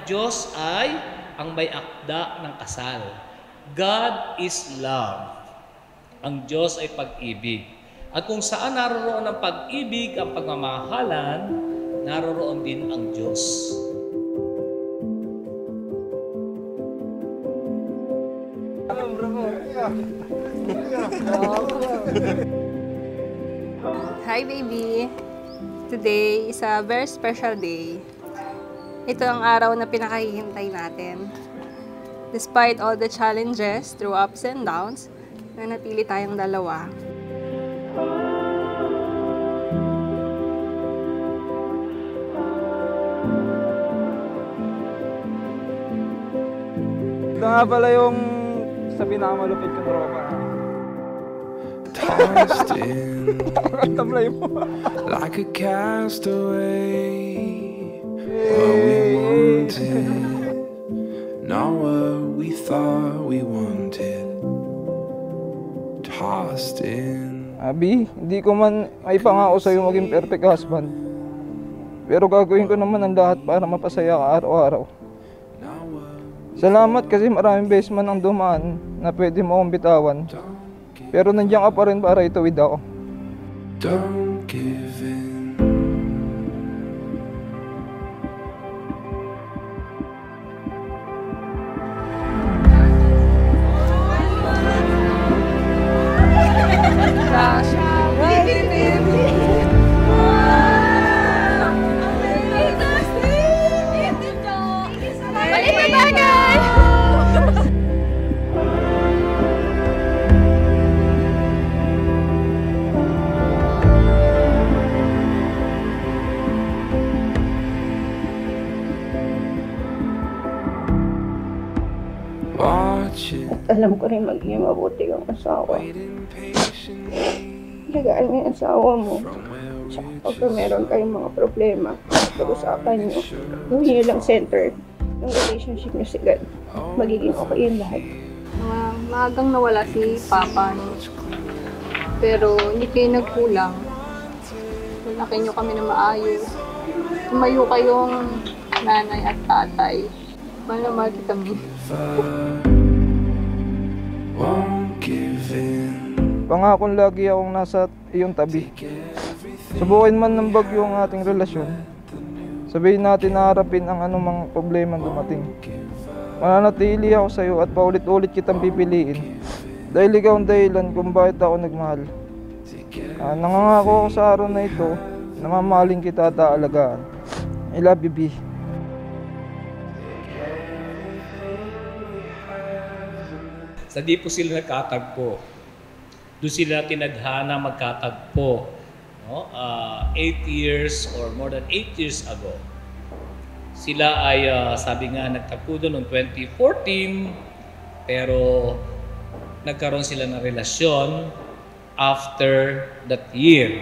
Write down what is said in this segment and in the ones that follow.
Diyos ay ang may akda ng kasal. God is love. Ang Diyos ay pag-ibig. At kung saan naroroon ang pag-ibig, ang pagmamahalan, naroroon din ang Diyos. Hi baby! Today is a very special day. Ito ang araw na pinakahihintay natin. Despite all the challenges through ups and downs, nanatili tayong dalawa. Ito nga pala yung sa pinakamalupit kong tropa. Tablay mo. Like a castaway, what we wanted, not what we thought we wanted, tossed in. Abi, hindi ko man may pangako sa'yo maging perfect husband. Pero gagawin ko naman ang lahat para mapasaya ka araw-araw. Salamat kasi maraming beses man ang dumaan na pwede mo akong bitawan. Pero nandiyan ka pa rin para itawid ako. Don't give in. At alam ko rin magiging mabuti kang asawa. Alagaan mo yung asawa mo. Tsaka pagka meron kayong mga problema, pag-usapan nyo. Gawin nyo lang center ng relationship nyo si God. Magiging okay yung lahat. Maagang nawala si Papa, no? Pero hindi kayo nagkulang. Malaki nyo kami na maayos. Tumayo kayong nanay at tatay. Mahal na mahal kita, Mi. Pangakong lagi akong nasa iyong tabi. Subukin man ng bagyo ang ating relasyon. Sabihin natin na harapin ang anumang problema dumating. Mananatili ako sa iyo at paulit-ulit kitang pipiliin. Dahil ikaw ang dahilan kung bakit ako nagmahal. Nangangako ako sa araw na ito na mamahalin kita at aalagaan. I love you, B. Sa di po sila nagkatagpo. Doon sila tinadhana magkatagpo. No? 8 years or more than 8 years ago. Sila ay, sabi nga, nagtagpo doon noong 2014. Pero nagkaroon sila ng relasyon after that year.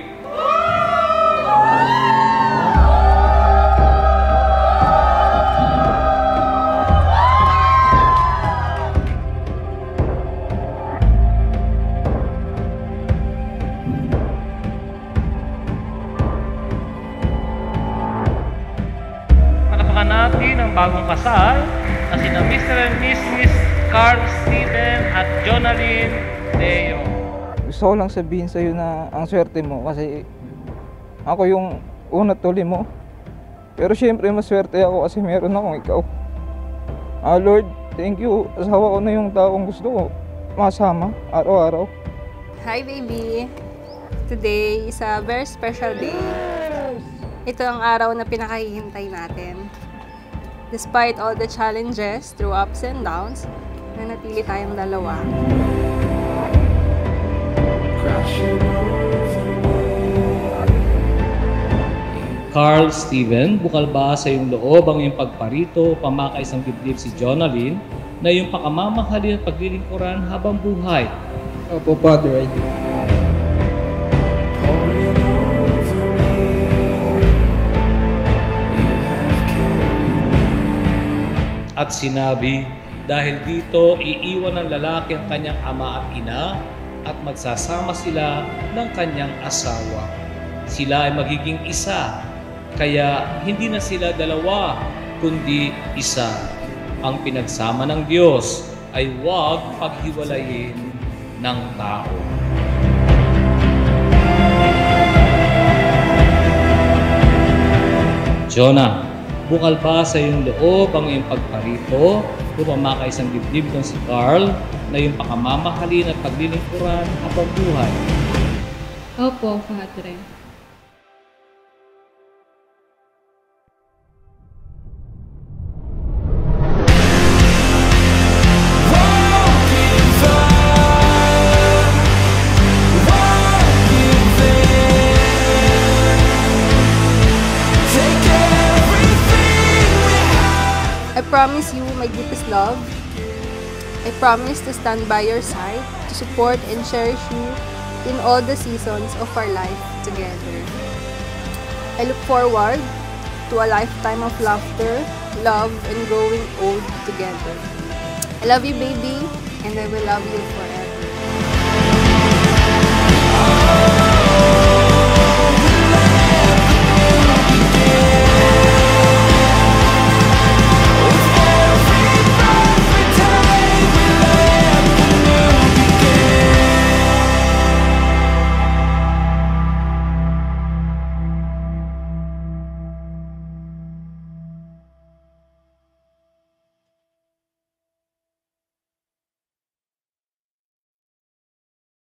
Natin ang bagong kasal na sina Mr. and Mrs. Carl Steven at Jonalyn Leo. Gusto ko lang sabihin sa iyo na ang swerte mo kasi ako yung una tuli mo. Pero syempre maswerte ako kasi meron akong ikaw. Lord, thank you. Asawa ko na yung taong gusto ko masama araw-araw. Hi baby! Today is a very special day. Ito ang araw na pinakahihintay natin. Despite all the challenges through ups and downs, nanatili tayong dalawa. Carl Steven, bukal ba sa iyong loob ang iyong pagparito, pamakay isang dibdib si Jonalyn na iyong pakamamahalin at paglilingkuran habang buhay? Opo, Father, I do. At sinabi, dahil dito iiwan ng lalaki ang kanyang ama at ina at magsasama sila ng kanyang asawa. Sila ay magiging isa, kaya hindi na sila dalawa, kundi isa. Ang pinagsama ng Diyos ay huwag paghiwalayin ng tao. Jonah, bukal ba sa iyong loob ang iyong pagparito upang makaisang dibdib ng si Carl na iyong pakamamahalin at paglilingkuran habang buhay? Opo, Padre. I promise you my deepest love. I promise to stand by your side, to support and cherish you in all the seasons of our life together. I look forward to a lifetime of laughter, love, and growing old together. I love you, baby, and I will love you forever.